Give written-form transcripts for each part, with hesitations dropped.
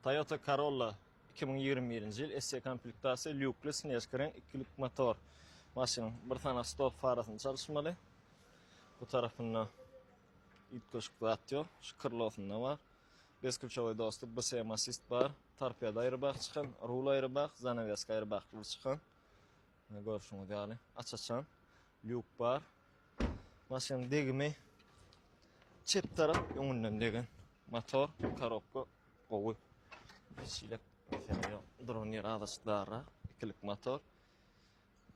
Toyota Corolla 2021-yil SC komplektasiya lyukli snejkaran 2'lik motor. Maşının bir tane stop farasını çalışmalı. Bu tarafından itkoşuk atıyor. Şu kırlofunda var. Bezkulchovoy dostu BSM assist var. Torpeda airbag çıkan, rul airbag, zanaveska airbag çıkan. Görüşünüz yani. Açaçan. Lyuk var. Maşının degimi çep taraf önünden degen. Motor, korobka, qo'y. Silep efendim drone yer adasıdara 2'lik motor.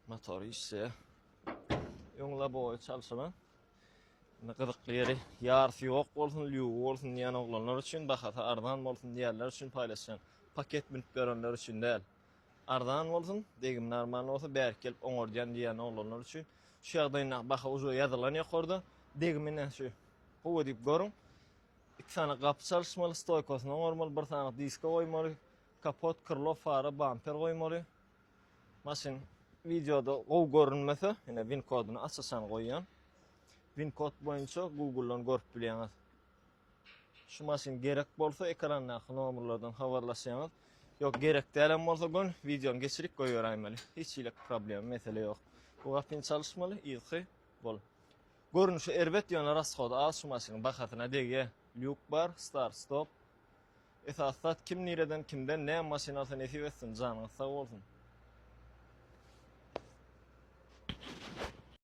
Motoru ise yongla boyu çalışan. Ne qıdıqlı yeri yarısı yok olsun, lyuk olsun diyen oğlanlar için, baxata ardan olsun diyenler için paylaşan. Paket binip görenler için değil. Ardan olsun, degim normal olsa beri kelip oňordan diyen oğlanlar için. Şu ýagdaýyna baxa uzu yazılan ýokurda, degimine şu qowa dip görün. 2 tane kapı çalışmalı, stoykasına normal, bir tane diska koymalı, kapot, kırlo, fara, bumper koymalı. Maşin videoda o görünmese, yine win kodunu asasan koyan. Win kod boyunca Google'dan görüp bilýäňiz. Şu maşin gerek bolsa ekrandaky nomerlerden habarlaşýaňyz. Yok gerek dälen bolsa gün videonu geçirik goýýaraýmaly. Hiç ilek problem, mesele yok. Bu gapyn çalışmaly, ýygy bol. Görünüşi erbet ýöne rasgoda az şu maşynyň bakatyna dege. Lyuk bar, start stop. Esasat kim nireden kimden ne maşinasyny esip etsin, janyňyz sag bolsun.